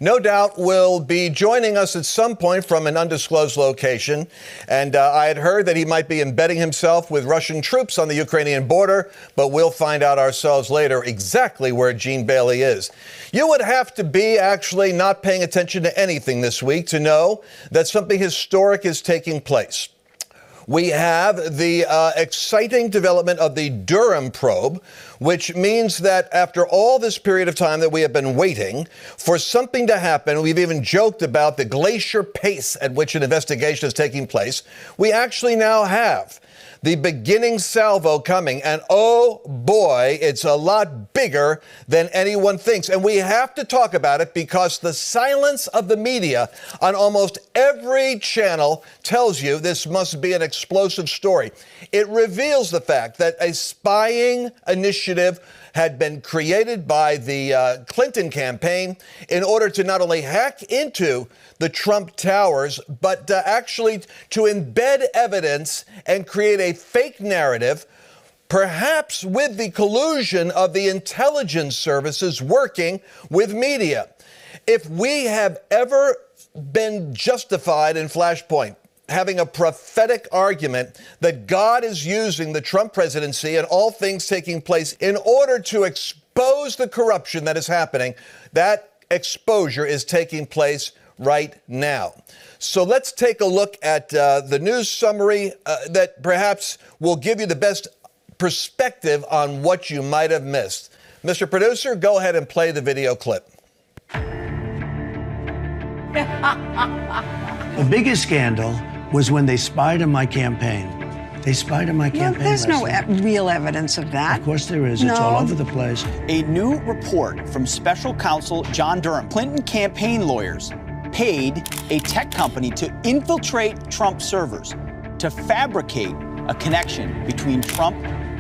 no doubt will be joining us at some point from an undisclosed location. And I had heard that he might be embedding himself with Russian troops on the Ukrainian border, but we'll find out ourselves later exactly where Gene Bailey is. You would have to be actually not paying attention to anything this week to know that something historic is taking place. We have the exciting development of the Durham probe, which means that after all this period of time that we have been waiting for something to happen, we've even joked about the glacier pace at which an investigation is taking place, we actually now have the beginning salvo coming. And oh boy, it's a lot bigger than anyone thinks. And we have to talk about it because the silence of the media on almost every channel tells you this must be an explosive story. It reveals the fact that a spying initiative had been created by the Clinton campaign in order to not only hack into the Trump towers, but actually to embed evidence and create a fake narrative, perhaps with the collusion of the intelligence services working with media. If we have ever been justified in FlashPoint having a prophetic argument that God is using the Trump presidency and all things taking place in order to expose the corruption that is happening, that exposure is taking place right now. So let's take a look at the news summary that perhaps will give you the best perspective on what you might have missed. Mr. Producer, go ahead and play the video clip. The biggest scandal was when they spied on my campaign. They spied on my campaign. There's no real evidence of that. Of course there is. It's all over the place. A new report from special counsel John Durham. Clinton campaign lawyers paid a tech company to infiltrate Trump servers to fabricate a connection between Trump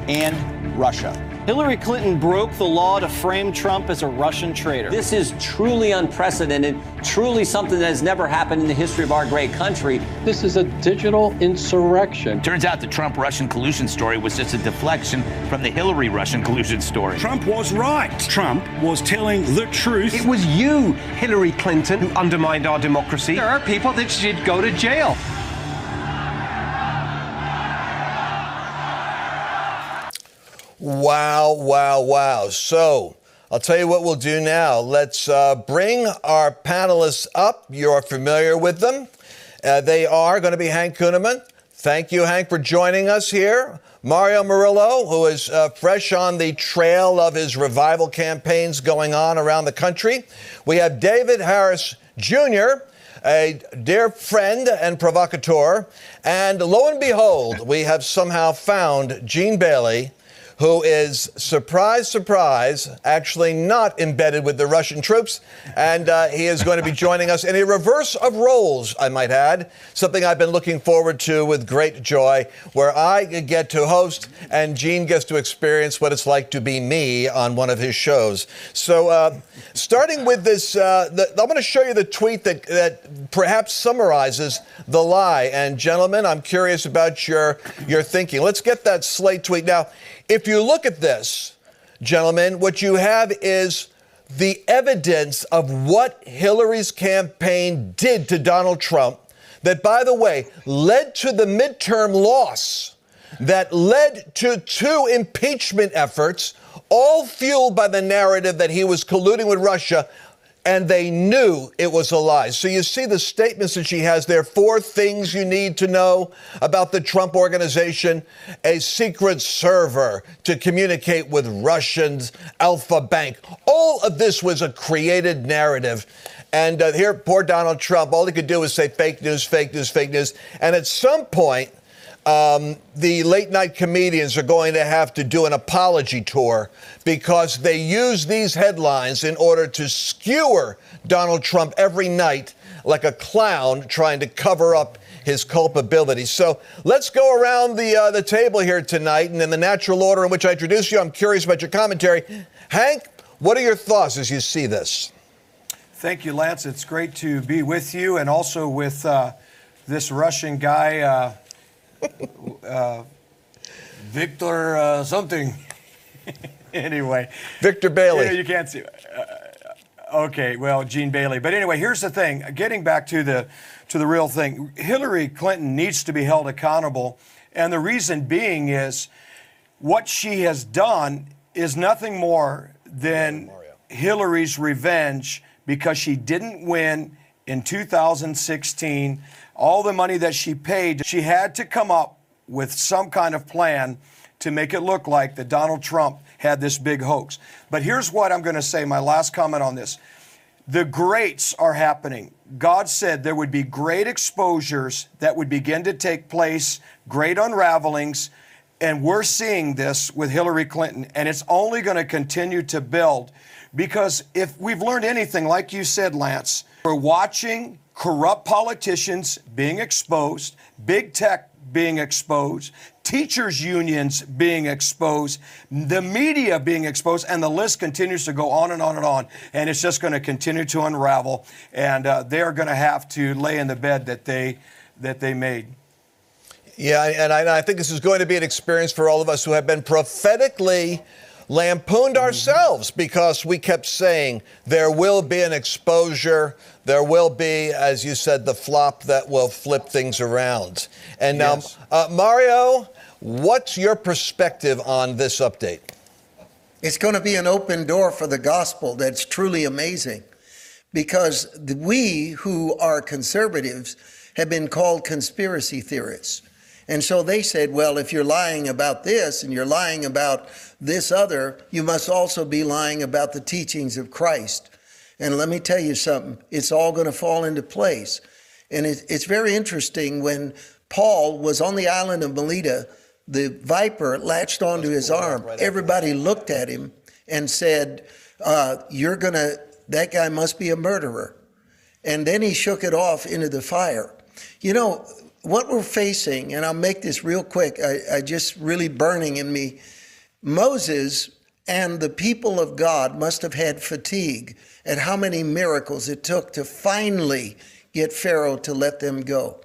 and Russia. Hillary Clinton broke the law to frame Trump as a Russian traitor. This is truly unprecedented, truly something that has never happened in the history of our great country. This is a digital insurrection. Turns out the Trump-Russian collusion story was just a deflection from the Hillary-Russian collusion story. Trump was right. Trump was telling the truth. It was you, Hillary Clinton, who undermined our democracy. There are people that should go to jail. Wow, wow, wow. So I'll tell you what we'll do now. Let's bring our panelists up. You're familiar with them. They are going to be Hank Kunneman. Thank you, Hank, for joining us here. Mario Murillo, who is fresh on the trail of his revival campaigns going on around the country. We have David Harris Jr., a dear friend and provocateur. And lo and behold, we have somehow found Gene Bailey, who is, surprise, surprise, actually not embedded with the Russian troops. And he is going to be joining us in a reverse of roles, I might add, something I've been looking forward to with great joy, where I get to host and Gene gets to experience what it's like to be me on one of his shows. So starting with this, I'm going to show you the tweet that perhaps summarizes the lie. And gentlemen, I'm curious about your thinking. Let's get that Slate tweet. Now, if you look at this, gentlemen, what you have is the evidence of what Hillary's campaign did to Donald Trump that, by the way, led to the midterm loss, that led to 2 impeachment efforts, all fueled by the narrative that he was colluding with Russia, and they knew it was a lie. So you see the statements that she has there. 4 things you need to know about the Trump organization. A secret server to communicate with Russians, Alpha Bank. All of this was a created narrative. And here, poor Donald Trump, all he could do was say fake news, fake news, fake news. And at some point, the late night comedians are going to have to do an apology tour because they use these headlines in order to skewer Donald Trump every night like a clown trying to cover up his culpability. So let's go around the table here tonight, and in the natural order in which I introduce you, I'm curious about your commentary. Hank, what are your thoughts as you see this? Thank you, Lance. It's great to be with you and also with this Russian guy, Victor something. Anyway. Victor Bailey. You can't see. Okay, well, Gene Bailey. But anyway, here's the thing. Getting back to the real thing, Hillary Clinton needs to be held accountable. And the reason being is what she has done is nothing more than Hillary's revenge because she didn't win in 2016. All the money that she paid, she had to come up with some kind of plan to make it look like that Donald Trump had this big hoax. But here's what I'm going to say, my last comment on this. The greats are happening. God said there would be great exposures that would begin to take place, great unravelings, and we're seeing this with Hillary Clinton, and it's only going to continue to build because if we've learned anything, like you said, Lance, we're watching corrupt politicians being exposed, big tech being exposed, teachers' unions being exposed, the media being exposed, and the list continues to go on and on and on. And it's just going to continue to unravel. And they are going to have to lay in the bed that they made. Yeah, and I think this is going to be an experience for all of us who have been prophetically lampooned ourselves because we kept saying there will be an exposure. There will be, as you said, the flop that will flip things around. And now, Mario, what's your perspective on this update? It's going to be an open door for the gospel that's truly amazing because we who are conservatives have been called conspiracy theorists. And so they said, well, if you're lying about this and you're lying about this other, you must also be lying about the teachings of Christ. And let me tell you something, it's all going to fall into place. And it's very interesting when Paul was on the island of Melita, the viper latched onto his arm. Everybody looked at him and said, that guy must be a murderer. And then he shook it off into the fire. You know, what we're facing, and I'll make this real quick, I just really burning in me, Moses and the people of God must have had fatigue at how many miracles it took to finally get Pharaoh to let them go.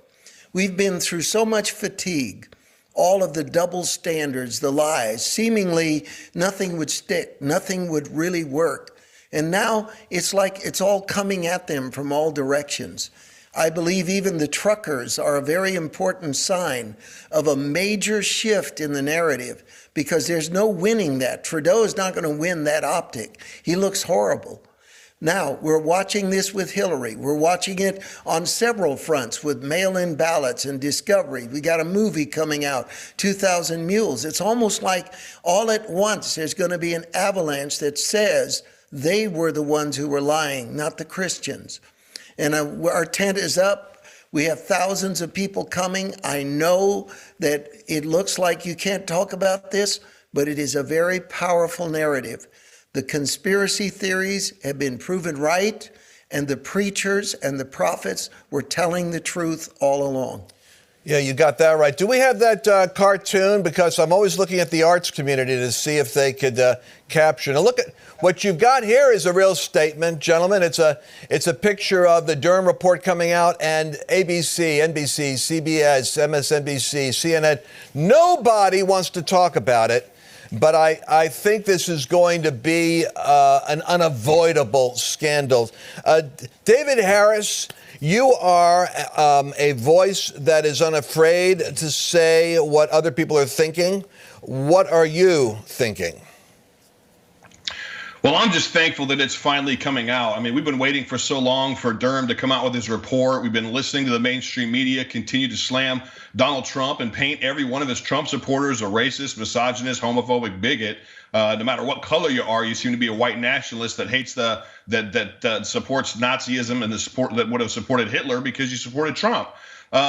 We've been through so much fatigue, all of the double standards, the lies, seemingly nothing would stick, nothing would really work. And now it's like it's all coming at them from all directions. I believe even the truckers are a very important sign of a major shift in the narrative because there's no winning that. Trudeau is not going to win that optic. He looks horrible. Now, we're watching this with Hillary. We're watching it on several fronts with mail-in ballots and Discovery. We got a movie coming out, 2,000 Mules. It's almost like all at once there's going to be an avalanche that says they were the ones who were lying, not the Christians. And our tent is up. We have thousands of people coming. I know that it looks like you can't talk about this, but it is a very powerful narrative. The conspiracy theories have been proven right, and the preachers and the prophets were telling the truth all along. Yeah, you got that right. Do we have that cartoon? Because I'm always looking at the arts community to see if they could capture. Now, look at what you've got here is a real statement, gentlemen. It's a picture of the Durham report coming out, and ABC, NBC, CBS, MSNBC, CNN. Nobody wants to talk about it, but I think this is going to be an unavoidable scandal. David Harris, you are a voice that is unafraid to say what other people are thinking. What are you thinking? Well, I'm just thankful that it's finally coming out. I mean, we've been waiting for so long for Durham to come out with his report. We've been listening to the mainstream media continue to slam Donald Trump and paint every one of his Trump supporters a racist, misogynist, homophobic bigot. No matter what color you are, you seem to be a white nationalist that hates that supports Nazism and the support that would have supported Hitler because you supported Trump.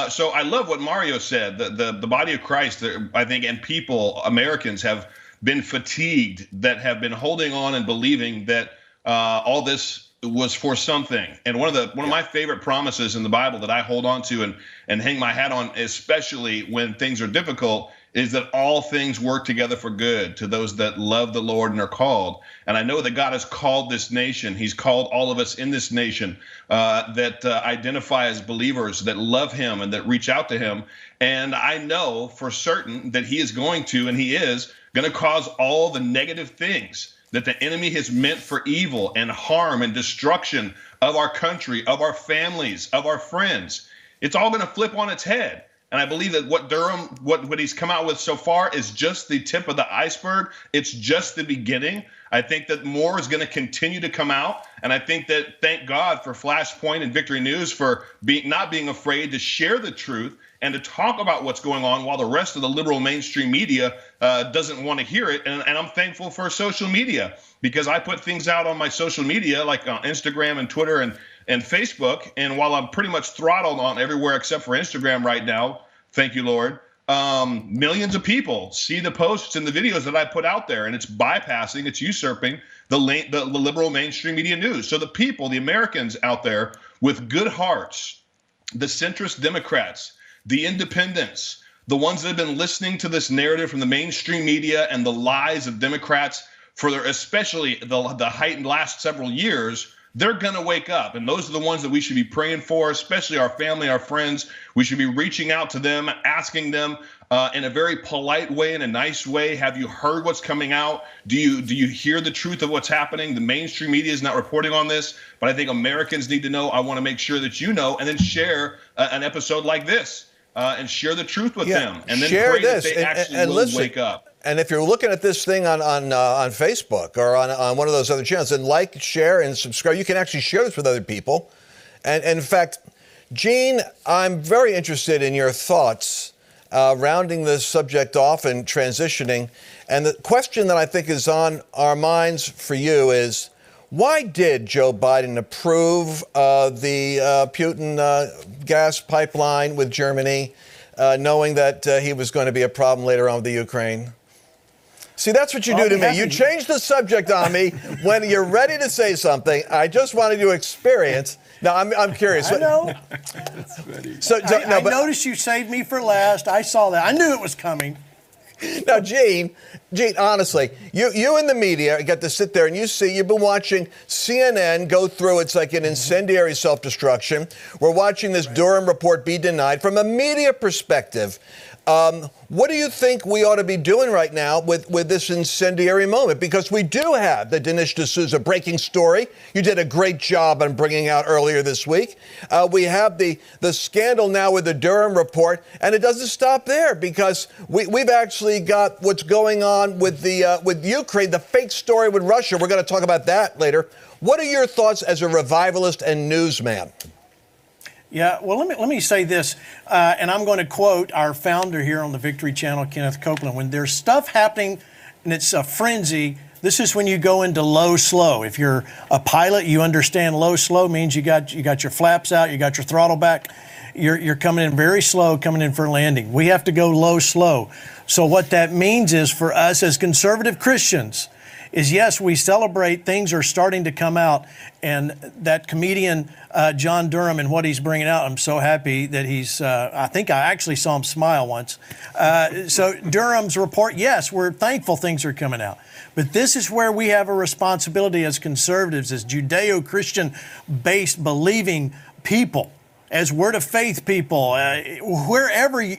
So I love what Mario said. The body of Christ, I think, and people, Americans, have been fatigued, that have been holding on and believing that all this was for something. And one of my favorite promises in the Bible that I hold on to and hang my hat on, especially when things are difficult, is that all things work together for good to those that love the Lord and are called. And I know that God has called this nation. He's called all of us in this nation that identify as believers, that love him and that reach out to him. And I know for certain that he is going to, and he is going to cause all the negative things that the enemy has meant for evil and harm and destruction of our country, of our families, of our friends, it's all going to flip on its head. And I believe that what Durham, what he's come out with so far is just the tip of the iceberg. It's just the beginning. I think that more is going to continue to come out. And I think that, thank God for FlashPoint and Victory News for not being afraid to share the truth and to talk about what's going on while the rest of the liberal mainstream media doesn't want to hear it. And I'm thankful for social media, because I put things out on my social media, like on Instagram and Twitter and Facebook. And while I'm pretty much throttled on everywhere except for Instagram right now, thank you, Lord, millions of people see the posts and the videos that I put out there, and it's bypassing, it's usurping the liberal mainstream media news. So the people, the Americans out there with good hearts, the centrist Democrats, the independents, the ones that have been listening to this narrative from the mainstream media and the lies of Democrats for especially the heightened last several years, they're going to wake up. And those are the ones that we should be praying for, especially our family, our friends. We should be reaching out to them, asking them in a very polite way, in a nice way, have you heard what's coming out? Do you hear the truth of what's happening? The mainstream media is not reporting on this, but I think Americans need to know. I want to make sure that you know, and then share an episode like this and share the truth with them. And then share pray this that they actually will listen, wake up. And if you're looking at this thing on Facebook or on one of those other channels, then like, share, and subscribe. You can actually share this with other people. And in fact, Gene, I'm very interested in your thoughts rounding this subject off and transitioning. And the question that I think is on our minds for you is, why did Joe Biden approve the Putin gas pipeline with Germany, knowing that he was going to be a problem later on with the Ukraine? See, that's what you do to me. You change the subject on me when you're ready to say something. I just wanted you to experience. Now, I'm curious. I know. I noticed you saved me for last. I saw that. I knew it was coming. Now, Gene, honestly, you in the media get to sit there and you've been watching CNN go through, it's like an incendiary self-destruction. We're watching this Durham report be denied. From a media perspective, what do you think we ought to be doing right now with this incendiary moment? Because we do have the Dinesh D'Souza breaking story. You did a great job on bringing out earlier this week. We have the scandal now with the Durham report, and it doesn't stop there, because we've actually got what's going on with Ukraine, the fake story with Russia. We're going to talk about that later. What are your thoughts as a revivalist and newsman? Yeah, well, let me say this, and I'm going to quote our founder here on the Victory Channel, Kenneth Copeland. When there's stuff happening and it's a frenzy, this is when you go into low-slow. If you're a pilot, you understand low-slow means you got your flaps out, you got your throttle back, you're coming in very slow, coming in for landing. We have to go low-slow. So what that means is, for us as conservative Christians, is yes, we celebrate things are starting to come out, and that comedian John Durham and what he's bringing out, I'm so happy that he's, I think I actually saw him smile once. So Durham's report, yes, we're thankful things are coming out. But this is where we have a responsibility as conservatives, as Judeo-Christian based believing people, as word of faith people,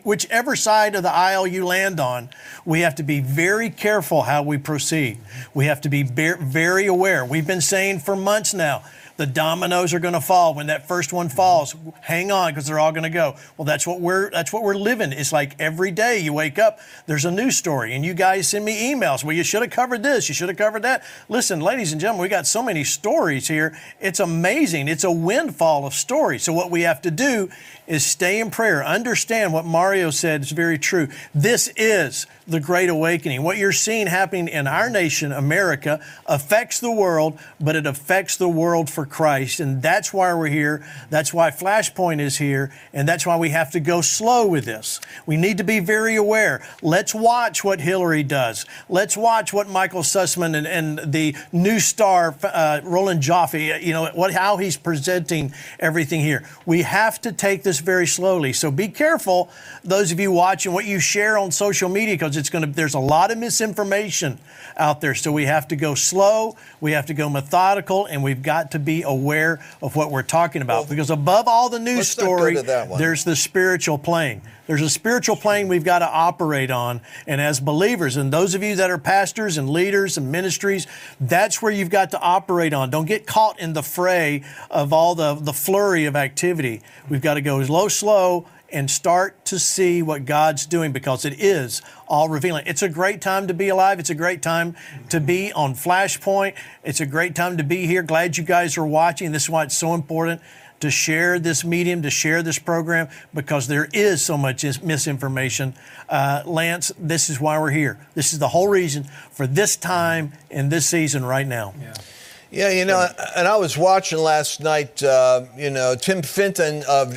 whichever side of the aisle you land on, we have to be very careful how we proceed. We have to be very aware. We've been saying for months now, the dominoes are going to fall. When that first one falls, hang on, because they're all going to go. Well, that's what we're living. It's like every day you wake up, there's a news story, and you guys send me emails. Well, you should have covered this. You should have covered that. Listen, ladies and gentlemen, we got so many stories here. It's amazing. It's a windfall of stories. So what we have to do is stay in prayer. Understand what Mario said is very true. This is the Great Awakening. What you're seeing happening in our nation, America, affects the world, but it affects the world for Christ. And that's why we're here. That's why FlashPoint is here. And that's why we have to go slow with this. We need to be very aware. Let's watch what Hillary does. Let's watch what Michael Sussman and the new star, Roland Joffe, how he's presenting everything here. We have to take this very slowly. So be careful, those of you watching, what you share on social media, because there's a lot of misinformation out there. So we have to go slow, we have to go methodical, and we've got to be be aware of what we're talking about. Because above all the news story, there's the spiritual plane. There's a spiritual plane we've got to operate on. And as believers, and those of you that are pastors and leaders and ministries, that's where you've got to operate on. Don't get caught in the fray of all the flurry of activity. We've got to go slow, and start to see what God's doing, because it is all revealing. It's a great time to be alive. It's a great time to be on FlashPoint. It's a great time to be here. Glad you guys are watching. This is why it's so important to share this medium, to share this program, because there is so much misinformation. Lance, this is why we're here. This is the whole reason for this time in this season right now. Yeah, you know, and I was watching last night, Tim Fenton of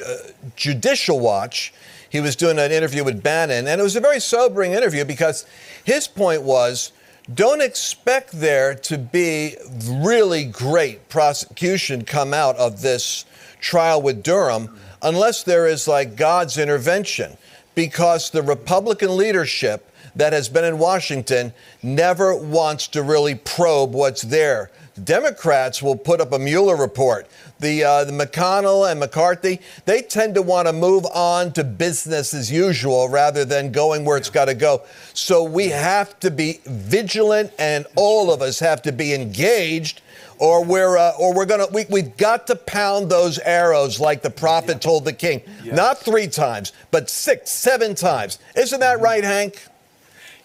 Judicial Watch. He was doing an interview with Bannon, and it was a very sobering interview because his point was, don't expect there to be really great prosecution come out of this trial with Durham unless there is like God's intervention, because the Republican leadership that has been in Washington never wants to really probe what's there. Democrats will put up a Mueller report. The McConnell and McCarthy, they tend to want to move on to business as usual rather than going where it's got to go. So we have to be vigilant, and all of us have to be engaged, or we've got to pound those arrows like the prophet told the king. Not 3 times, but 6, 7 times. Isn't that right, Hank?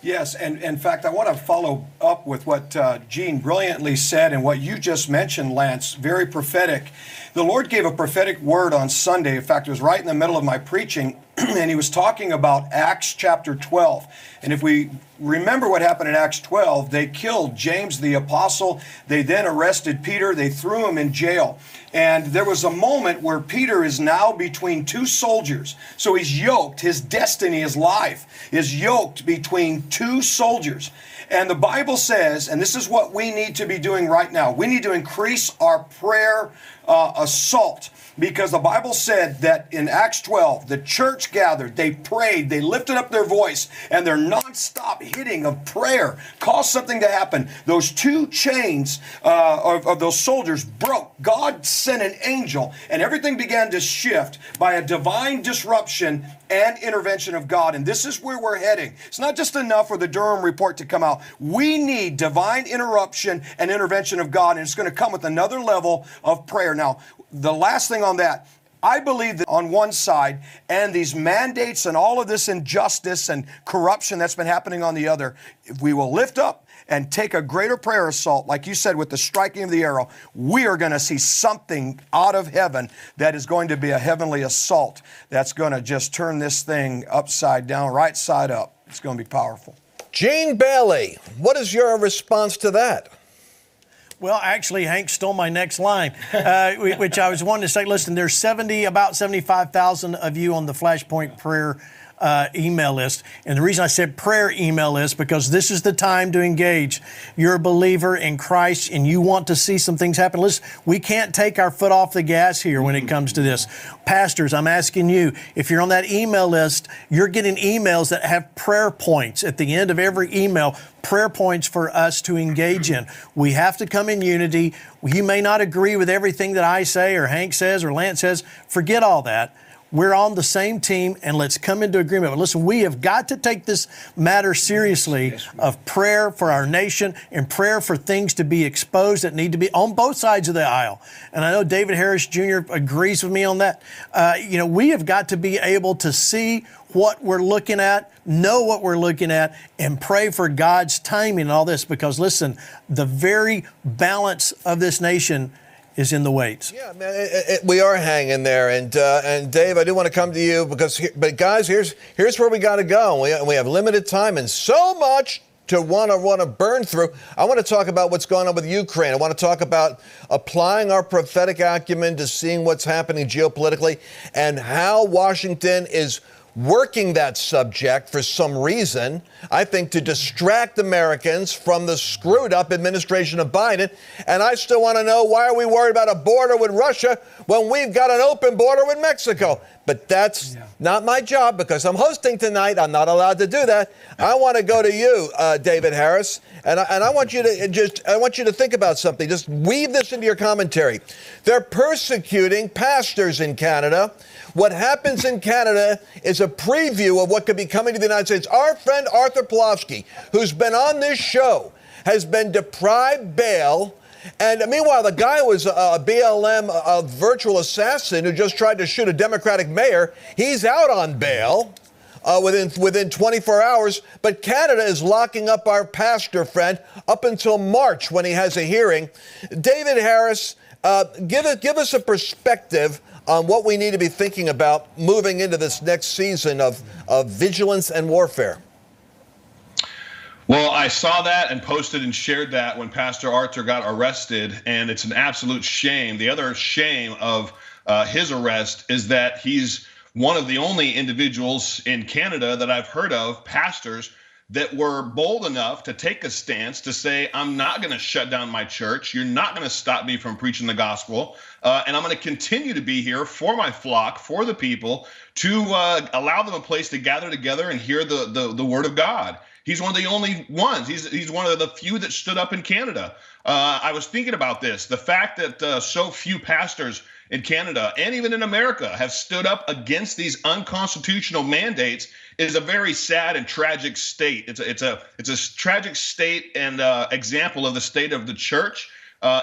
Yes, and in fact, I want to follow up with what Gene brilliantly said and what you just mentioned, Lance, very prophetic. The Lord gave a prophetic word on Sunday. In fact, it was right in the middle of my preaching, and he was talking about Acts chapter 12. And if we remember what happened in Acts 12, they killed James the apostle. They then arrested Peter. They threw him in jail. And there was a moment where Peter is now between 2 soldiers. So he's yoked. His destiny, his life is yoked between 2 soldiers. And the Bible says, and this is what we need to be doing right now, we need to increase our prayer assault. Because the Bible said that in Acts 12, the church gathered, they prayed, they lifted up their voice, and their nonstop hitting of prayer caused something to happen. Those 2 chains of those soldiers broke. God sent an angel, and everything began to shift by a divine disruption and intervention of God. And this is where we're heading. It's not just enough for the Durham report to come out. We need divine interruption and intervention of God, and it's going to come with another level of prayer. Now, the last thing on that, I believe that on one side, and these mandates and all of this injustice and corruption that's been happening on the other, if we will lift up and take a greater prayer assault, like you said, with the striking of the arrow, we are going to see something out of heaven that is going to be a heavenly assault that's going to just turn this thing upside down, right side up. It's going to be powerful. Gene Bailey, what is your response to that? Well, actually, Hank stole my next line, which I was wanting to say. Listen, there's about 75,000 of you on the FlashPoint prayer email list. And the reason I said prayer email list, because this is the time to engage. You're a believer in Christ and you want to see some things happen. Listen, we can't take our foot off the gas here when it comes to this. Pastors, I'm asking you, if you're on that email list, you're getting emails that have prayer points at the end of every email, prayer points for us to engage in. We have to come in unity. You may not agree with everything that I say or Hank says or Lance says. Forget all that. We're on the same team, and let's come into agreement. But listen, we have got to take this matter seriously of prayer for our nation and prayer for things to be exposed that need to be on both sides of the aisle. And I know David Harris Jr. agrees with me on that. We have got to be able to see what we're looking at, know what we're looking at, and pray for God's timing and all this. Because listen, the very balance of this nation is in the weights. Yeah, man, we are hanging there, and Dave, I do want to come to you but guys, here's where we got to go. We have limited time and so much to want to burn through. I want to talk about what's going on with Ukraine. I want to talk about applying our prophetic acumen to seeing what's happening geopolitically and how Washington is working that subject for some reason, I think to distract Americans from the screwed up administration of Biden. And I still want to know, why are we worried about a border with Russia when we've got an open border with Mexico? But that's not my job because I'm hosting tonight. I'm not allowed to do that. I want to go to you, David Harris, and I want you to think about something. Just weave this into your commentary. They're persecuting pastors in Canada. What happens in Canada is a preview of what could be coming to the United States. Our friend Arthur Pawlowski, who's been on this show, has been deprived bail. And meanwhile, the guy was a BLM a virtual assassin who just tried to shoot a Democratic mayor. He's out on bail within 24 hours. But Canada is locking up our pastor friend up until March when he has a hearing. David Harris, give us a perspective on what we need to be thinking about moving into this next season of vigilance and warfare. Well, I saw that and posted and shared that when Pastor Arthur got arrested, and it's an absolute shame. The other shame of his arrest is that he's one of the only individuals in Canada that I've heard of, pastors, that were bold enough to take a stance to say, I'm not going to shut down my church. You're not going to stop me from preaching the gospel. And I'm going to continue to be here for my flock, for the people, to allow them a place to gather together and hear the word of God. He's one of the only ones. He's one of the few that stood up in Canada. I was thinking about this. The fact that so few pastors in Canada and even in America have stood up against these unconstitutional mandates is a very sad and tragic state. It's a tragic state and example of the state of the church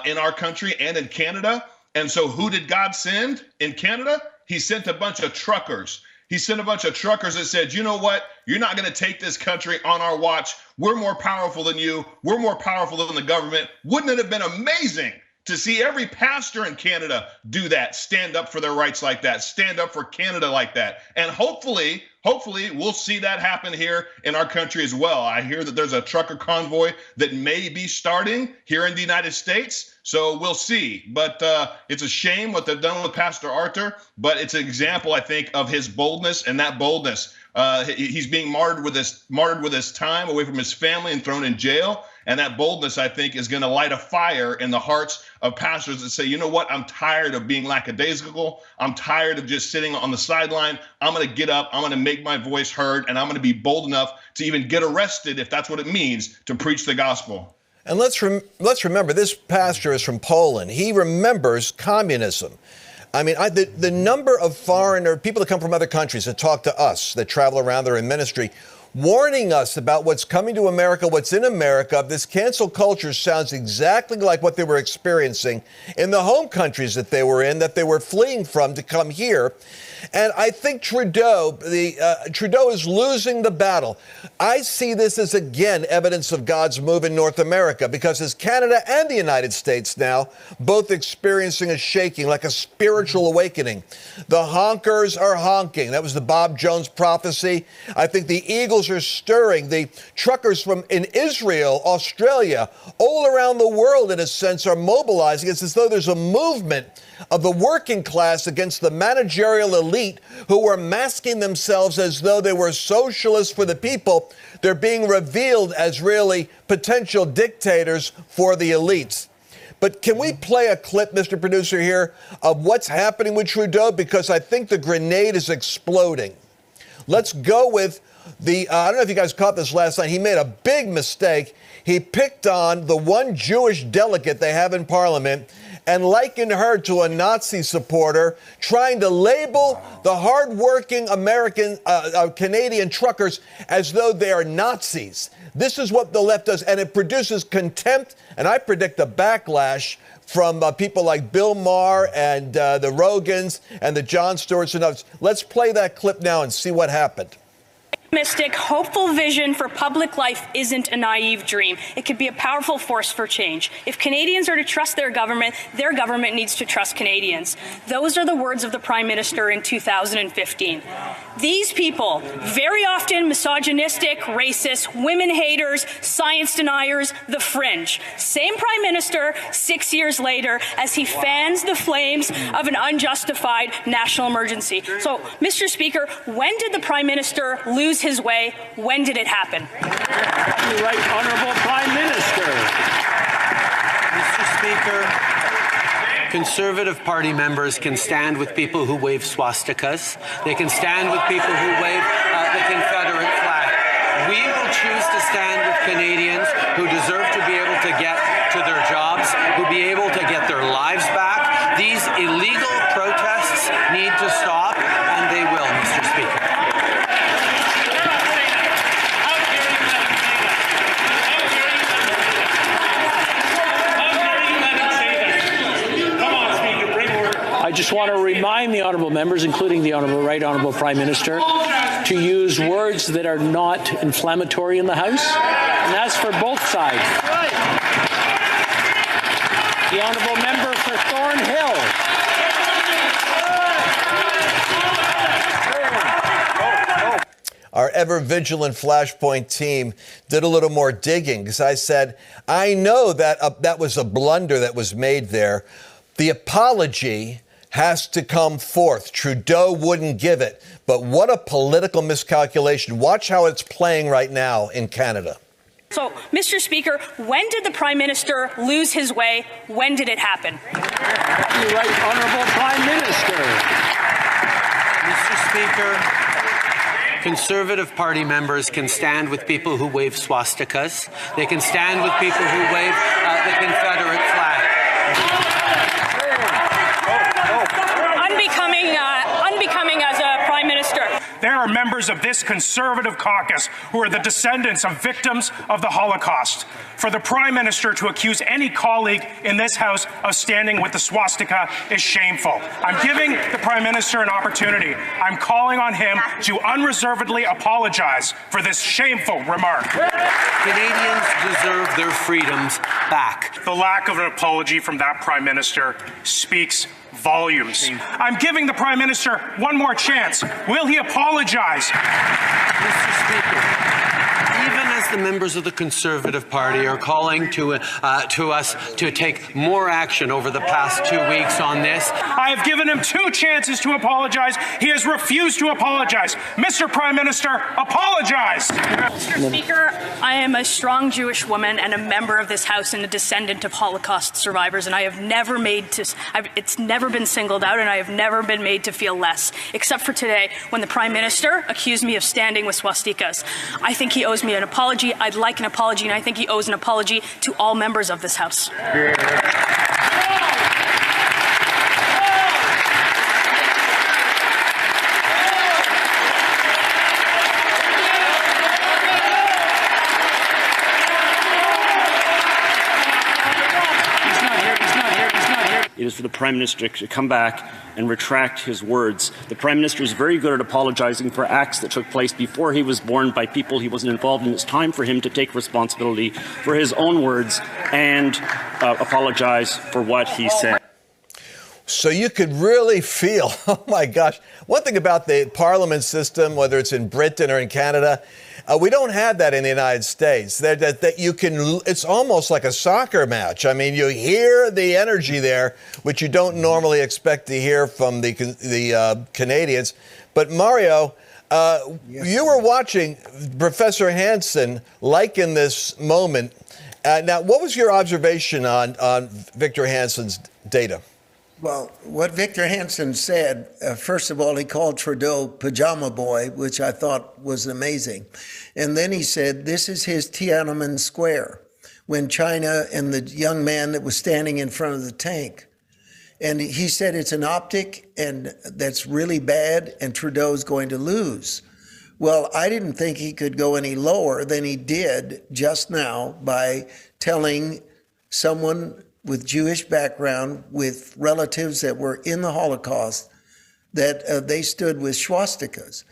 in our country and in Canada. And so who did God send in Canada? He sent a bunch of truckers. He sent a bunch of truckers that said, you know what? You're not going to take this country on our watch. We're more powerful than you. We're more powerful than the government. Wouldn't it have been amazing to see every pastor in Canada do that, stand up for their rights like that, stand up for Canada like that? And hopefully we'll see that happen here in our country as well. I hear that there's a trucker convoy that may be starting here in the United States. So we'll see. But it's a shame what they've done with Pastor Arthur, but it's an example, I think, of his boldness, and that boldness. He's being martyred with his time away from his family and thrown in jail. And that boldness, I think, is going to light a fire in the hearts of pastors that say, you know what, I'm tired of being lackadaisical. I'm tired of just sitting on the sideline. I'm going to get up. I'm going to make my voice heard, and I'm going to be bold enough to even get arrested if that's what it means to preach the gospel. And let's remember, this pastor is from Poland. He remembers communism. I mean, the number of people that come from other countries that talk to us, that travel around, they're in ministry, warning us about what's coming to America, what's in America. This cancel culture sounds exactly like what they were experiencing in the home countries that they were in, that they were fleeing from to come here. And I think Trudeau is losing the battle. I see this as, again, evidence of God's move in North America, because as Canada and the United States now both experiencing a shaking, like a spiritual awakening. The honkers are honking. That was the Bob Jones prophecy. I think the Eagles are stirring. The truckers in Israel, Australia, all around the world, in a sense, are mobilizing. It's as though there's a movement of the working class against the managerial elite who were masking themselves as though they were socialists for the people. They're being revealed as really potential dictators for the elites. But can we play a clip, Mr. Producer, here of what's happening with Trudeau? Because I think the grenade is exploding. Let's go with I don't know if you guys caught this last night. He made a big mistake. He picked on the one Jewish delegate they have in Parliament and likened her to a Nazi supporter, trying to label the hardworking Canadian truckers as though they are Nazis. This is what the left does, and it produces contempt, and I predict a backlash from people like Bill Maher and the Rogans and the Jon Stewarts and others. Let's play that clip now and see what happened. Optimistic, hopeful vision for public life isn't a naive dream. It could be a powerful force for change. If Canadians are to trust their government needs to trust Canadians. Those are the words of the Prime Minister in 2015. These people, very often misogynistic, racist, women haters, science deniers, the fringe. Same Prime Minister 6 years later as he fans the flames of an unjustified national emergency. So, Mr. Speaker, when did the Prime Minister lose his way? When did it happen? Right Honourable Prime Minister. Mr. Speaker, Conservative Party members can stand with people who wave swastikas. They can stand with people who wave the Confederate flag. We will choose to stand with Canadians who deserve to be able to get to their jobs, who be able to get their lives back. These illegal protests need to stop, and they will, Mr. Speaker. I just want to remind the honourable members, including the Right Honourable Prime Minister, to use words that are not inflammatory in the House, and that's for both sides. The Honourable Member for Thornhill. Our ever-vigilant FlashPoint team did a little more digging because I said, I know that that was a blunder that was made there. The apology has to come forth. Trudeau wouldn't give it. But what a political miscalculation. Watch how it's playing right now in Canada. So, Mr. Speaker, when did the Prime Minister lose his way? When did it happen? Right Honourable Prime Minister. Mr. Speaker, Conservative Party members can stand with people who wave swastikas. They can stand with people who wave the Confederate flag. Unbecoming as a Prime Minister. There are members of this Conservative caucus who are the descendants of victims of the Holocaust. For the Prime Minister to accuse any colleague in this House of standing with the swastika is shameful. I'm giving the Prime Minister an opportunity. I'm calling on him to unreservedly apologize for this shameful remark. Canadians deserve their freedoms back. The lack of an apology from that Prime Minister speaks volumes. I'm giving the Prime Minister one more chance. Will he apologize? Mr. Speaker, even as the members of the Conservative Party are calling to us to take more action over the past 2 weeks on this, I have given him 2 chances to apologize. He has refused to apologize. Mr. Prime Minister, apologize. Mr. Speaker, I am a strong Jewish woman and a member of this House and a descendant of Holocaust survivors, and I have never it's never been singled out, and I have never been made to feel less, except for today when the Prime Minister accused me of standing with swastikas. I think he owes me an apology. I'd like an apology, and I think he owes an apology to all members of this House. It is for the Prime Minister to come back and retract his words. The Prime Minister is very good at apologizing for acts that took place before he was born by people he wasn't involved in. It's time for him to take responsibility for his own words and apologize for what he said. So you could really feel, oh my gosh, one thing about the parliament system, whether it's in Britain or in Canada, we don't have that in the United States. That you can, it's almost like a soccer match. I mean, you hear the energy there, which you don't normally expect to hear from the Canadians. But Mario, you were watching Professor Hansen liken this moment. Now, what was your observation on Victor Hansen's data? Well, what Victor Hansen said, first of all, he called Trudeau pajama boy, which I thought was amazing. And then he said, this is his Tiananmen Square, when China and the young man that was standing in front of the tank. And he said it's an optic, and that's really bad, and Trudeau's going to lose. Well, I didn't think he could go any lower than he did just now by telling someone with Jewish background, with relatives that were in the Holocaust, that they stood with swastikas.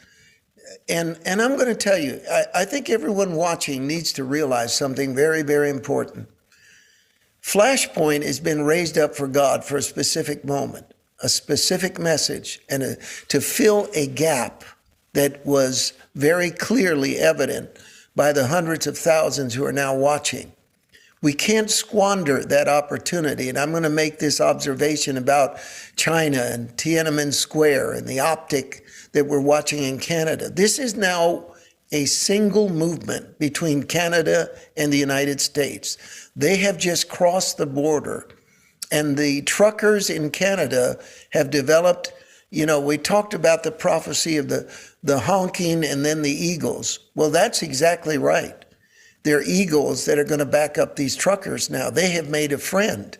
And I'm going to tell you, I think everyone watching needs to realize something very, very important. FlashPoint has been raised up for God for a specific moment, a specific message, and to fill a gap that was very clearly evident by the hundreds of thousands who are now watching. We can't squander that opportunity. And I'm going to make this observation about China and Tiananmen Square and the optic that we're watching in Canada. This is now a single movement between Canada and the United States. They have just crossed the border, and the truckers in Canada have developed, we talked about the prophecy of the honking and then the eagles. Well, that's exactly right. They're eagles that are going to back up these truckers now. They have made a friend.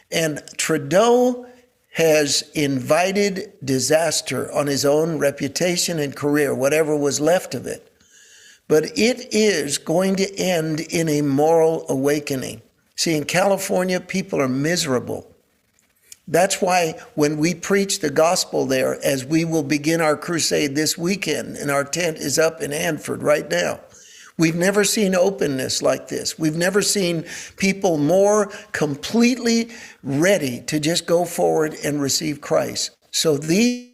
And Trudeau has invited disaster on his own reputation and career, whatever was left of it. But it is going to end in a moral awakening. See, in California, people are miserable. That's why when we preach the gospel there, as we will begin our crusade this weekend, and our tent is up in Hanford right now, we've never seen openness like this. We've never seen people more completely ready to just go forward and receive Christ. So these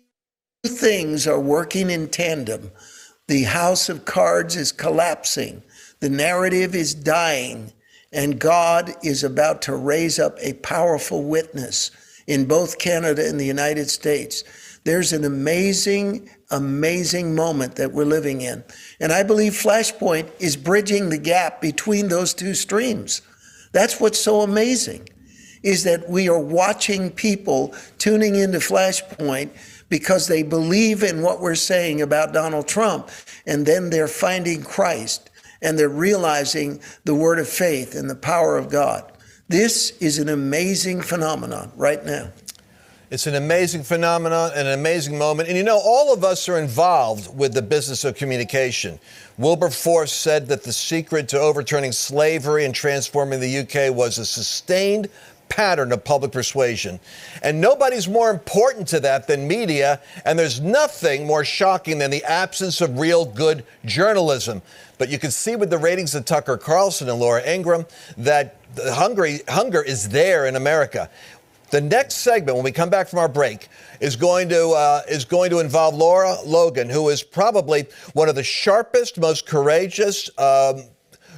things are working in tandem. The house of cards is collapsing. The narrative is dying. And God is about to raise up a powerful witness in both Canada and the United States. There's an amazing, amazing moment that we're living in. And I believe FlashPoint is bridging the gap between those two streams. That's what's so amazing, is that we are watching people tuning into FlashPoint because they believe in what we're saying about Donald Trump, and then they're finding Christ, and they're realizing the word of faith and the power of God. This is an amazing phenomenon right now. It's an amazing phenomenon, an amazing moment. And all of us are involved with the business of communication. Wilberforce said that the secret to overturning slavery and transforming the UK was a sustained pattern of public persuasion. And nobody's more important to that than media, and there's nothing more shocking than the absence of real good journalism. But you can see with the ratings of Tucker Carlson and Laura Ingraham that the hunger is there in America. The next segment, when we come back from our break, is going to involve Laura Logan, who is probably one of the sharpest, most courageous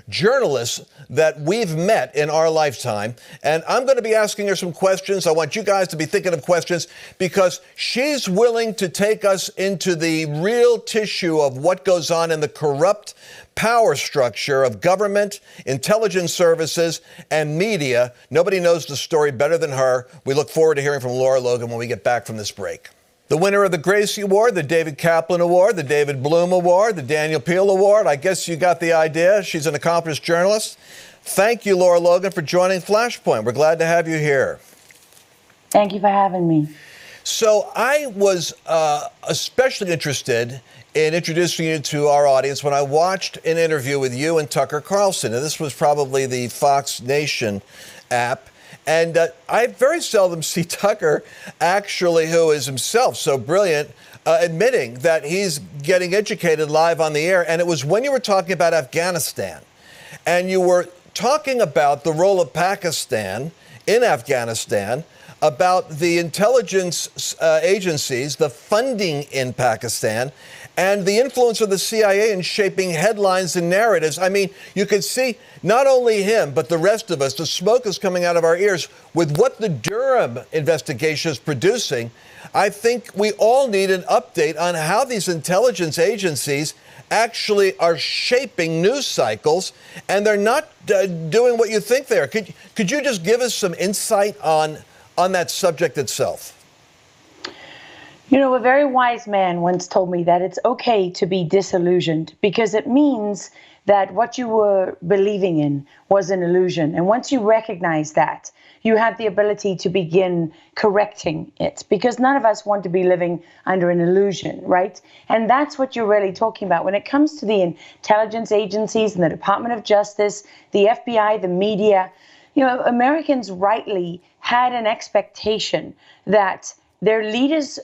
journalists that we've met in our lifetime. And I'm going to be asking her some questions. I want you guys to be thinking of questions because she's willing to take us into the real tissue of what goes on in the corrupt power structure of government, intelligence services, and media. Nobody knows the story better than her. We look forward to hearing from Laura Logan when we get back from this break. The winner of the Gracie Award, the David Kaplan Award, the David Bloom Award, the Daniel Peele Award. I guess you got the idea. She's an accomplished journalist. Thank you, Laura Logan, for joining FlashPoint. We're glad to have you here. Thank you for having me. So I was especially interested in introducing you to our audience when I watched an interview with you and Tucker Carlson. And this was probably the Fox Nation app. And I very seldom see Tucker, actually, who is himself so brilliant, admitting that he's getting educated live on the air. And it was when you were talking about Afghanistan, and you were talking about the role of Pakistan in Afghanistan, about the intelligence agencies, the funding in Pakistan, and the influence of the CIA in shaping headlines and narratives. I mean, you could see not only him, but the rest of us, the smoke is coming out of our ears with what the Durham investigation is producing. I think we all need an update on how these intelligence agencies actually are shaping news cycles, and they're not doing what you think they are. Could you just give us some insight on that subject itself? You know, a very wise man once told me that it's okay to be disillusioned because it means that what you were believing in was an illusion. And once you recognize that, you have the ability to begin correcting it because none of us want to be living under an illusion, right? And that's what you're really talking about. When it comes to the intelligence agencies and the Department of Justice, the FBI, the media, you know, Americans rightly had an expectation that their leaders,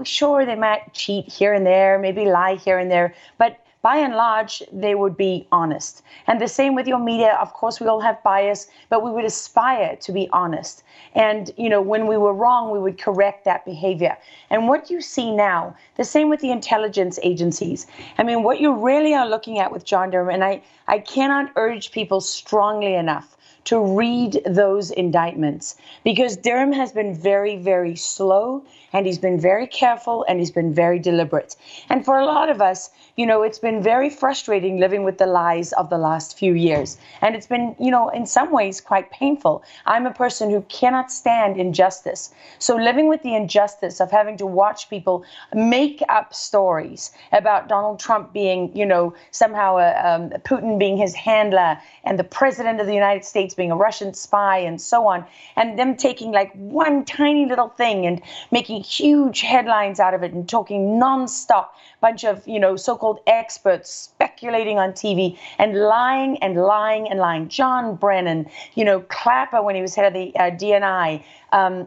sure, they might cheat here and there, maybe lie here and there, but by and large, they would be honest. And the same with your media. Of course, we all have bias, but we would aspire to be honest. And, when we were wrong, we would correct that behavior. And what you see now, the same with the intelligence agencies. I mean, what you really are looking at with John Durham, and I cannot urge people strongly enough to read those indictments, because Durham has been very, very slow, and he's been very careful, and he's been very deliberate. And for a lot of us, it's been very frustrating living with the lies of the last few years. And it's been, in some ways quite painful. I'm a person who cannot stand injustice. So living with the injustice of having to watch people make up stories about Donald Trump being, somehow Putin being his handler, and the president of the United States being a Russian spy, and so on, and them taking like one tiny little thing and making huge headlines out of it and talking nonstop, bunch of, so-called experts speculating on TV and lying and lying and lying. John Brennan, Clapper when he was head of the DNI,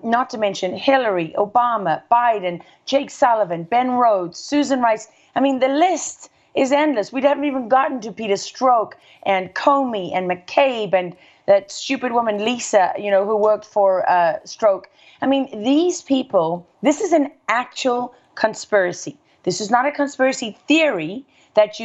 not to mention Hillary, Obama, Biden, Jake Sullivan, Ben Rhodes, Susan Rice. I mean, the list is endless. We haven't even gotten to Peter Strzok and Comey and McCabe and that stupid woman Lisa, who worked for Strzok. I mean, these people, this is an actual conspiracy. This is not a conspiracy theory that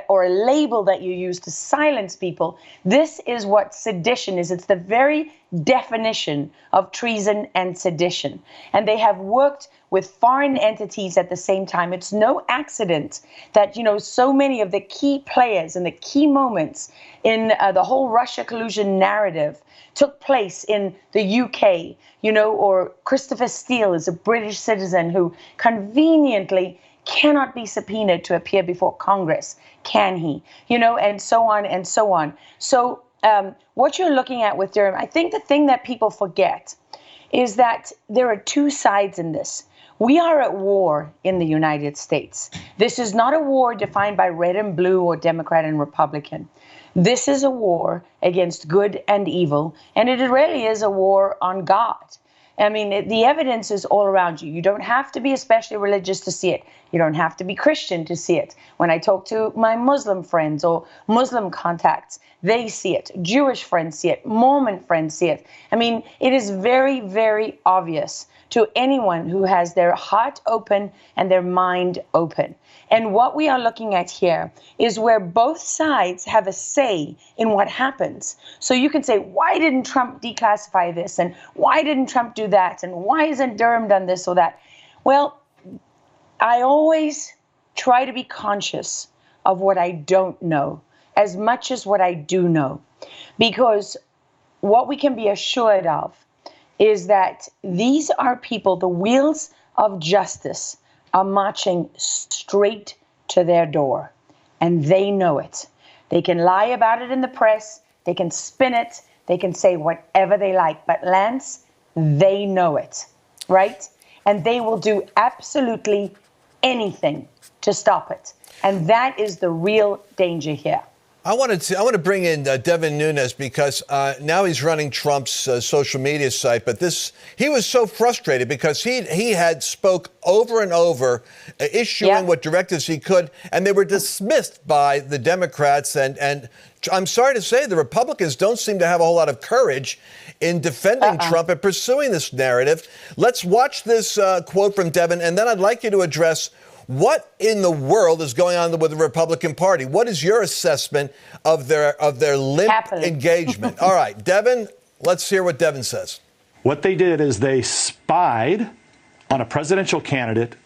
or a label that you use to silence people. This is what sedition is. It's the very definition of treason and sedition. And they have worked with foreign entities at the same time. It's no accident that, so many of the key players and the key moments in the whole Russia collusion narrative took place in the UK, or Christopher Steele is a British citizen who conveniently cannot be subpoenaed to appear before Congress, can he? And so on and so on. So what you're looking at with Durham, I think the thing that people forget is that there are two sides in this. We are at war in the United States. This is not a war defined by red and blue or Democrat and Republican. This is a war against good and evil, and it really is a war on God. I mean, the evidence is all around you. You don't have to be especially religious to see it. You don't have to be Christian to see it. When I talk to my Muslim friends or Muslim contacts, they see it. Jewish friends see it. Mormon friends see it. I mean, it is very, very obvious to anyone who has their heart open and their mind open. And what we are looking at here is where both sides have a say in what happens. So you can say, why didn't Trump declassify this? And why didn't Trump do that? And why hasn't Durham done this or that? Well, I always try to be conscious of what I don't know as much as what I do know. Because what we can be assured of is that these are people, the wheels of justice are marching straight to their door, and they know it. They can lie about it in the press, they can spin it, they can say whatever they like, but Lance, they know it, right? And they will do absolutely anything to stop it. And that is the real danger here. I want to bring in Devin Nunes because now he's running Trump's social media site. But he was so frustrated because he had spoke over and over, issuing what directives he could, and they were dismissed by the Democrats. And I'm sorry to say the Republicans don't seem to have a whole lot of courage in defending Trump and pursuing this narrative. Let's watch this quote from Devin, and then I'd like you to address what in the world is going on with the Republican Party? What is your assessment of their limp engagement? All right, Devin, let's hear what Devin says. What they did is they spied on a presidential candidate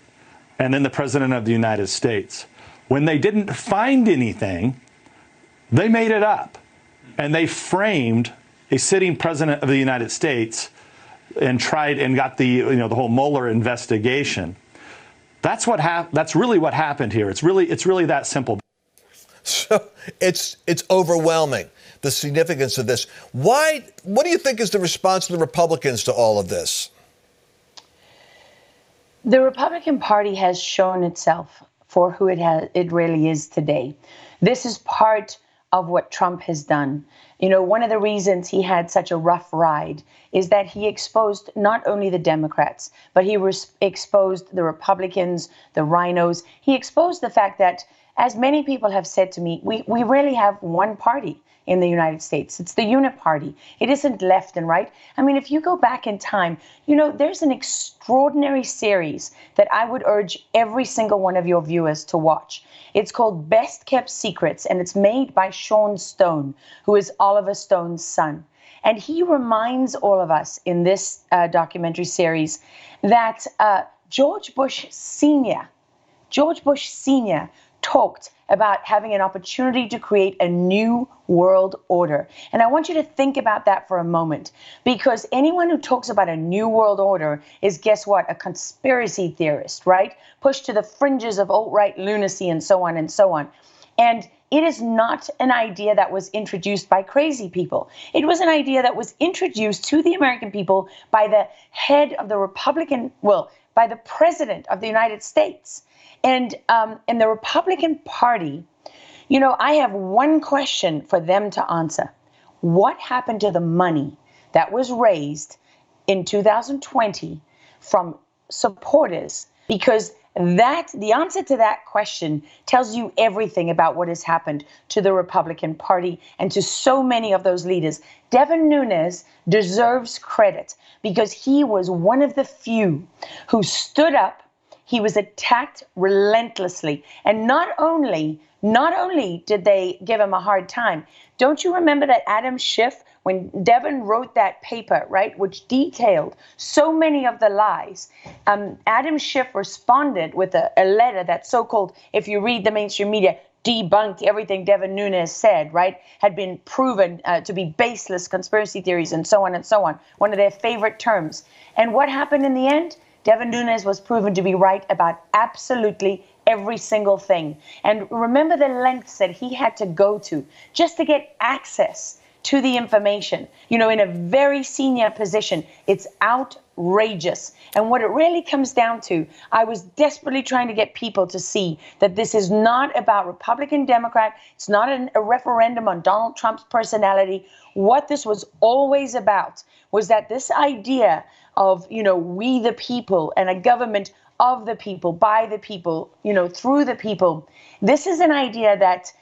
and then the president of the United States. When they didn't find anything, they made it up. And they framed a sitting president of the United States and tried and got the whole Mueller investigation. That's really what happened here. It's really that simple. So it's overwhelming, the significance of this. What do you think is the response of the Republicans to all of this? The Republican Party has shown itself for who it really is today. This is part of what Trump has done. You know, one of the reasons he had such a rough ride is that he exposed not only the Democrats, but he exposed the Republicans, the rhinos. He exposed the fact that, as many people have said to me, we really have one party in the United States. It's the uniparty. It isn't left and right. I mean, if you go back in time, you know, there's an extraordinary series that I would urge every single one of your viewers to watch. It's called Best Kept Secrets, and it's made by Sean Stone, who is Oliver Stone's son. And he reminds all of us in this documentary series that George Bush Sr. talked about having an opportunity to create a new world order. And I want you to think about that for a moment, because anyone who talks about a new world order is, guess what, a conspiracy theorist, right? Pushed to the fringes of alt-right lunacy and so on and so on. And it is not an idea that was introduced by crazy people. It was an idea that was introduced to the American people by the head of the by the president of the United States. And in the Republican Party, you know, I have one question for them to answer. What happened to the money that was raised in 2020 from supporters? Because the answer to that question tells you everything about what has happened to the Republican Party and to so many of those leaders. Devin Nunes deserves credit because he was one of the few who stood up. He was attacked relentlessly. And not only did they give him a hard time, don't you remember that Adam Schiff, when Devin wrote that paper, right, which detailed so many of the lies, Adam Schiff responded with a letter that so-called, if you read the mainstream media, debunked everything Devin Nunes said, right, had been proven to be baseless conspiracy theories and so on and so on, one of their favorite terms. And what happened in the end? Devin Nunes was proven to be right about absolutely every single thing. And remember the lengths that he had to go to just to get access to the information, you know, in a very senior position. It's outrageous. And what it really comes down to, I was desperately trying to get people to see that this is not about Republican, Democrat. It's not a referendum on Donald Trump's personality. What this was always about was that this idea of, you know, we the people and a government of the people, by the people, you know, through the people. This is an idea that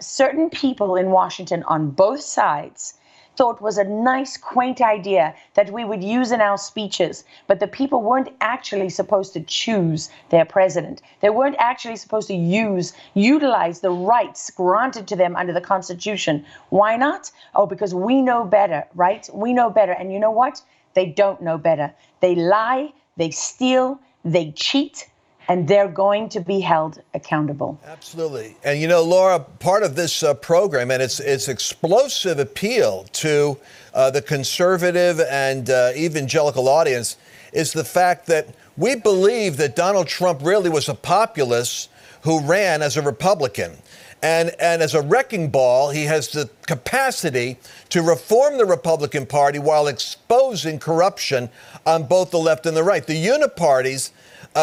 certain people in Washington on both sides thought was a nice, quaint idea that we would use in our speeches. But the people weren't actually supposed to choose their president. They weren't actually supposed to utilize the rights granted to them under the Constitution. Why not? Oh, because we know better, right? We know better. And you know what? They don't know better. They lie, they steal, they cheat, and they're going to be held accountable. Absolutely. And, you know, Laura, part of this program and its explosive appeal to the conservative and evangelical audience is the fact that we believe that Donald Trump really was a populist who ran as a Republican. And as a wrecking ball, he has the capacity to reform the Republican Party while exposing corruption on both the left and the right. The uniparties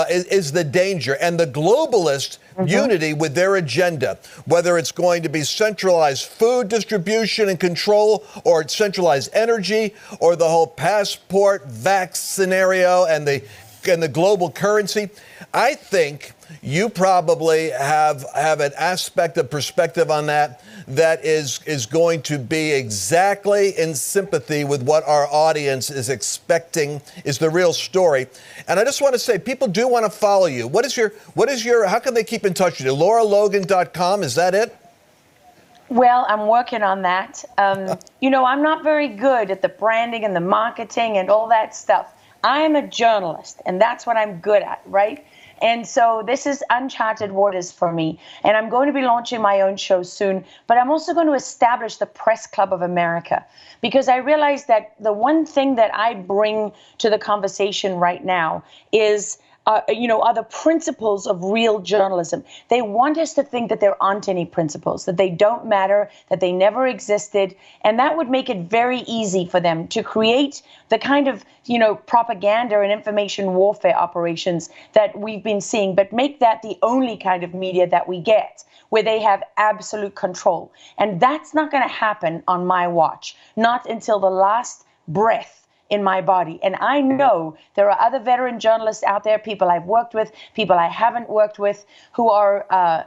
is the danger, and the globalist unity with their agenda, whether it's going to be centralized food distribution and control, or centralized energy, or the whole passport vax scenario and the global currency. I think you probably have an aspect of perspective on that is going to be exactly in sympathy with what our audience is expecting is the real story. And I just want to say, people do want to follow you. What is your, how can they keep in touch with you? LauraLogan.com, is that it? Well, I'm working on that. You know, I'm not very good at the branding and the marketing and all that stuff. I'm a journalist, and that's what I'm good at, right? And so this is uncharted waters for me. And I'm going to be launching my own show soon. But I'm also going to establish the Press Club of America, because I realize that the one thing that I bring to the conversation right now is are the principles of real journalism. They want us to think that there aren't any principles, that they don't matter, that they never existed. And that would make it very easy for them to create the kind of, propaganda and information warfare operations that we've been seeing, but make that the only kind of media that we get, where they have absolute control. And that's not going to happen on my watch, not until the last breath in my body. And I know there are other veteran journalists out there, people I've worked with, people I haven't worked with, who are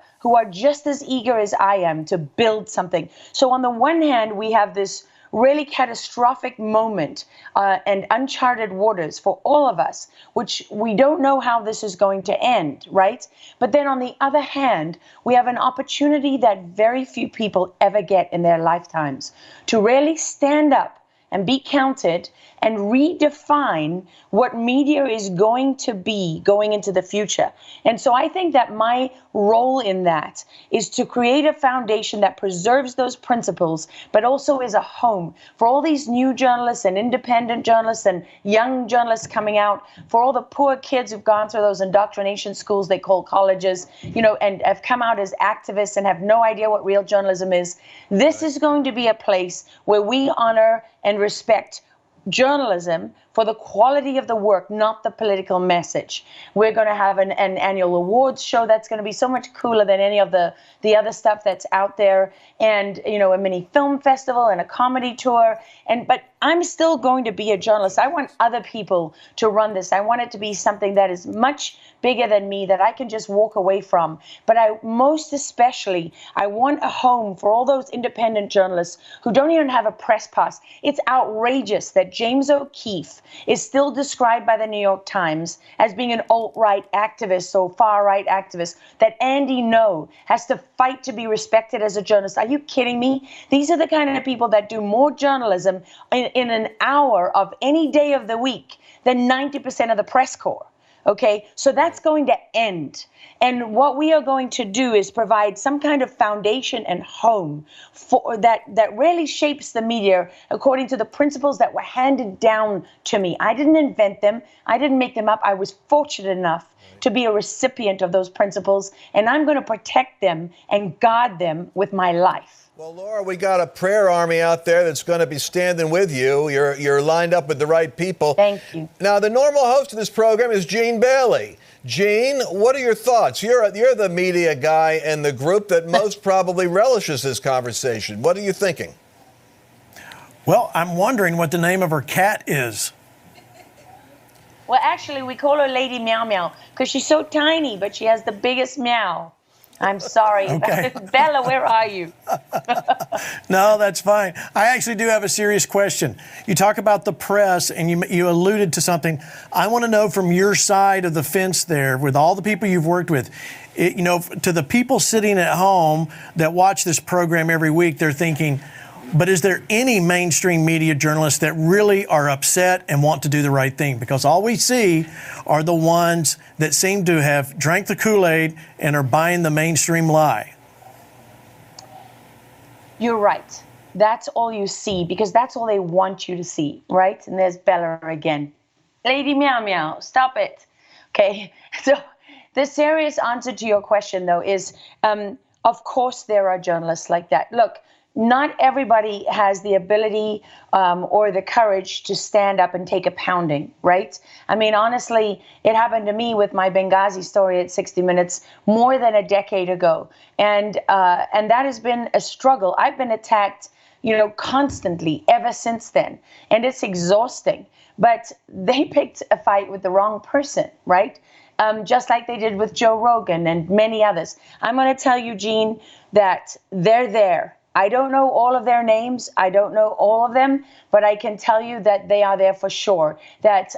just as eager as I am to build something. So on the one hand, we have this really catastrophic moment and uncharted waters for all of us, which we don't know how this is going to end, right? But then on the other hand, we have an opportunity that very few people ever get in their lifetimes to really stand up and be counted and redefine what media is going to be going into the future. And so I think that my role in that is to create a foundation that preserves those principles, but also is a home for all these new journalists and independent journalists and young journalists coming out, for all the poor kids who've gone through those indoctrination schools they call colleges, and have come out as activists and have no idea what real journalism is. This is going to be a place where we honor and respect journalism for the quality of the work, not the political message. We're going to have an annual awards show that's going to be so much cooler than any of the other stuff that's out there, and a mini film festival and a comedy tour. But I'm still going to be a journalist. I want other people to run this. I want it to be something that is much bigger than me, that I can just walk away from. But I want a home for all those independent journalists who don't even have a press pass. It's outrageous that James O'Keefe is still described by the New York Times as being an alt-right activist or far-right activist, that Andy Ngo has to fight to be respected as a journalist. Are you kidding me? These are the kind of people that do more journalism in an hour of any day of the week than 90% of the press corps. Okay, so that's going to end. And what we are going to do is provide some kind of foundation and home for that really shapes the media according to the principles that were handed down to me. I didn't invent them. I didn't make them up. I was fortunate enough to be a recipient of those principles, and I'm going to protect them and guard them with my life. Well, Laura, we got a prayer army out there that's going to be standing with you. You're lined up with the right people. Thank you. Now, the normal host of this program is Gene Bailey. Gene, what are your thoughts? You're the media guy and the group that most probably relishes this conversation. What are you thinking? Well, I'm wondering what the name of her cat is. Well, actually, we call her Lady Meow Meow because she's so tiny, but she has the biggest meow. I'm sorry. Okay. Bella, where are you? No, that's fine. I actually do have a serious question. You talk about the press, and you alluded to something. I want to know from your side of the fence there, with all the people you've worked with, to the people sitting at home that watch this program every week, they're thinking, but is there any mainstream media journalists that really are upset and want to do the right thing? Because all we see are the ones that seem to have drank the Kool-Aid and are buying the mainstream lie. You're right. That's all you see, because that's all they want you to see, right? And there's Bella again. Lady Meow Meow, stop it. Okay, so the serious answer to your question, though, is of course there are journalists like that. Look, not everybody has the ability or the courage to stand up and take a pounding, right? I mean, honestly, it happened to me with my Benghazi story at 60 Minutes more than a decade ago. And that has been a struggle. I've been attacked, constantly ever since then. And it's exhausting. But they picked a fight with the wrong person, right? Just like they did with Joe Rogan and many others. I'm going to tell you, Gene, that they're there. I don't know all of their names. I don't know all of them, but I can tell you that they are there for sure. That,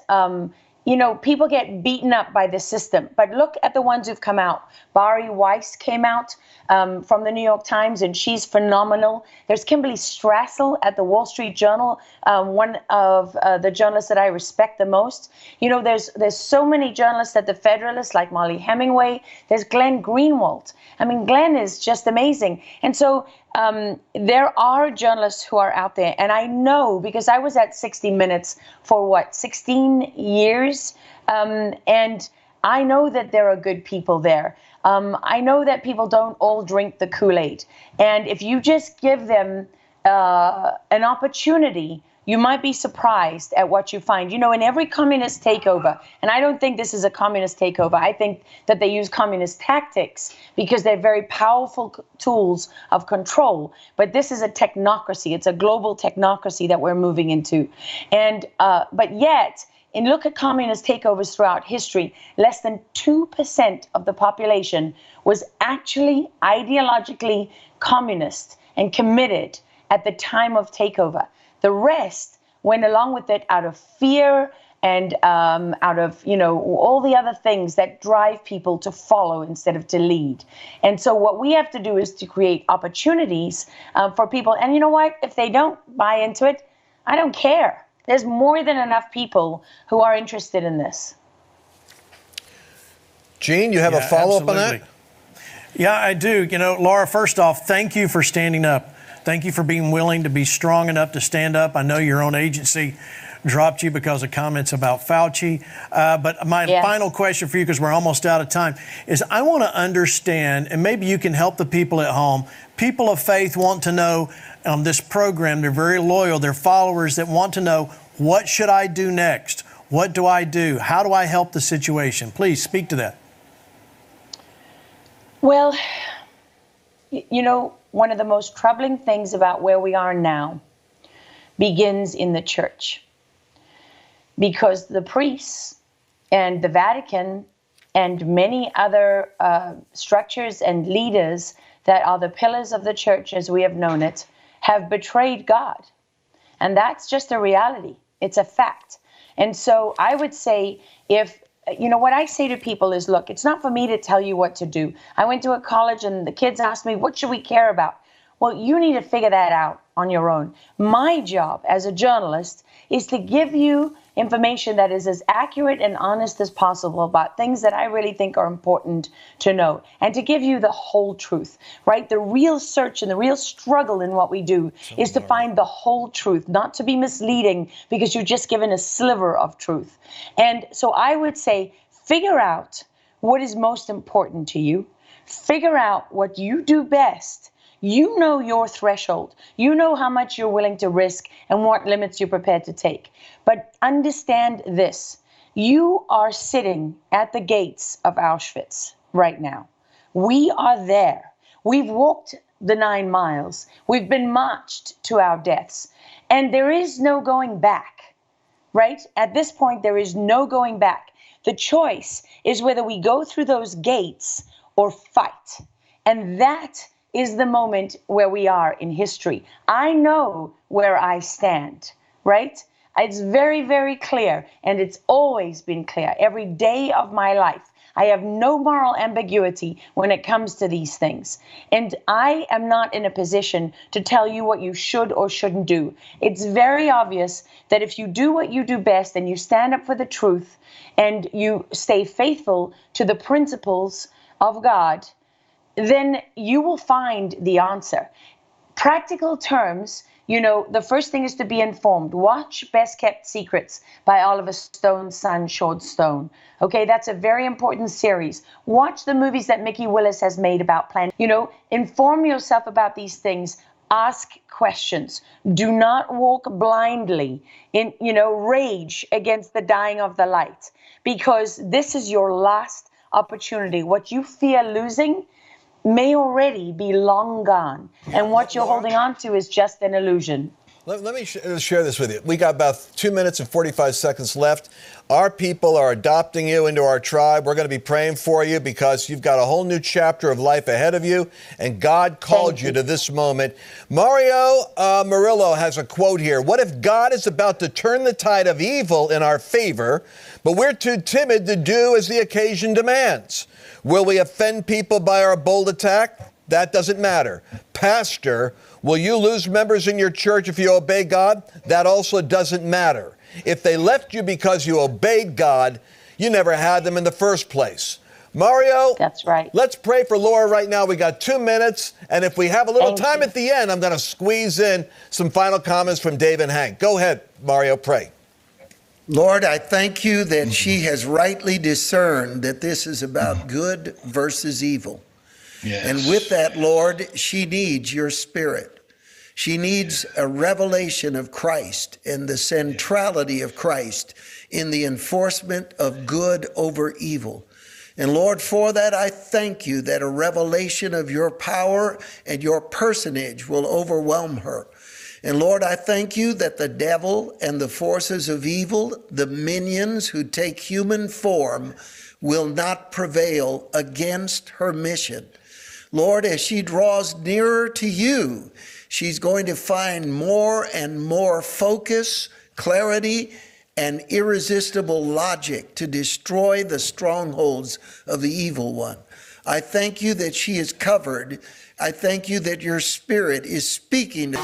people get beaten up by the system. But look at the ones who've come out. Bari Weiss came out from the New York Times, and she's phenomenal. There's Kimberly Strassel at the Wall Street Journal, one of the journalists that I respect the most. There's so many journalists at the Federalist, like Molly Hemingway. There's Glenn Greenwald. I mean, Glenn is just amazing. And so there are journalists who are out there, and I know because I was at 60 Minutes for 16 years, and I know that there are good people there. I know that people don't all drink the Kool-Aid. And if you just give them an opportunity, you might be surprised at what you find. You know, in every communist takeover, and I don't think this is a communist takeover, I think that they use communist tactics because they're very powerful tools of control. But this is a technocracy. It's a global technocracy that we're moving into. And but yet, and look at communist takeovers throughout history, less than 2% of the population was actually ideologically communist and committed at the time of takeover. The rest went along with it out of fear and out of, you know, all the other things that drive people to follow instead of to lead. And so what we have to do is to create opportunities for people. And you know what? If they don't buy into it, I don't care. There's more than enough people who are interested in this. Gene, you have a follow-up on that? Yeah, I do. You know, Laura, first off, thank you for standing up. Thank you for being willing to be strong enough to stand up. I know your own agency dropped you because of comments about Fauci. But my final question for you, because we're almost out of time, is I want to understand, and maybe you can help the people at home. People of faith want to know on this program, they're very loyal, they're followers that want to know, what should I do next? What do I do? How do I help the situation? Please speak to that. Well, you know, one of the most troubling things about where we are now begins in the church, because the priests and the Vatican and many other structures and leaders that are the pillars of the church as we have known it have betrayed God. And that's just a reality. It's a fact. And so I would say, if you know, what I say to people is, look, it's not for me to tell you what to do. I went to a college and the kids asked me, what should we care about? Well, you need to figure that out on your own. My job as a journalist is to give you information that is as accurate and honest as possible about things that I really think are important to know, and to give you the whole truth, right? The real search and the real struggle in what we do is to find the whole truth, not to be misleading because you're just given a sliver of truth. And so I would say, figure out what is most important to you. Figure out what you do best. You know your threshold. You know how much you're willing to risk and what limits you're prepared to take. But understand this. You are sitting at the gates of Auschwitz right now. We are there. We've walked the 9 miles. We've been marched to our deaths. And there is no going back, right? At this point, there is no going back. The choice is whether we go through those gates or fight. And that is the moment where we are in history. I know where I stand, right? It's very, very clear, and it's always been clear every day of my life. I have no moral ambiguity when it comes to these things. And I am not in a position to tell you what you should or shouldn't do. It's very obvious that if you do what you do best and you stand up for the truth and you stay faithful to the principles of God, then you will find the answer. Practical terms, you know, the first thing is to be informed. Watch Best Kept Secrets by Oliver Stone's son, Sean Stone. Okay, that's a very important series. Watch the movies that Mickey Willis has made about planning. You know, inform yourself about these things. Ask questions. Do not walk blindly in, you know, rage against the dying of the light, because this is your last opportunity. What you fear losing may already be long gone. And what you're holding on to is just an illusion. Let me share this with you. We got about 2 minutes and 45 seconds left. Our people are adopting you into our tribe. We're going to be praying for you because you've got a whole new chapter of life ahead of you, and God called you to this moment. Mario Murillo has a quote here. What if God is about to turn the tide of evil in our favor, but we're too timid to do as the occasion demands? Will we offend people by our bold attack? That doesn't matter. Pastor, will you lose members in your church if you obey God? That also doesn't matter. If they left you because you obeyed God, you never had them in the first place. Mario, that's right. Let's pray for Laura right now. We got 2 minutes, and if we have a little time at the end, I'm going to squeeze in some final comments from Dave and Hank. Go ahead, Mario, pray. Lord, I thank you that she has rightly discerned that this is about good versus evil. Yes. And with that, Lord, she needs your spirit. She needs a revelation of Christ and the centrality of Christ in the enforcement of good over evil. And Lord, for that, I thank you that a revelation of your power and your personage will overwhelm her. And Lord, I thank you that the devil and the forces of evil, the minions who take human form, will not prevail against her mission. Lord, as she draws nearer to you, she's going to find more and more focus, clarity, and irresistible logic to destroy the strongholds of the evil one. I thank you that she is covered. I thank you that your spirit is speaking.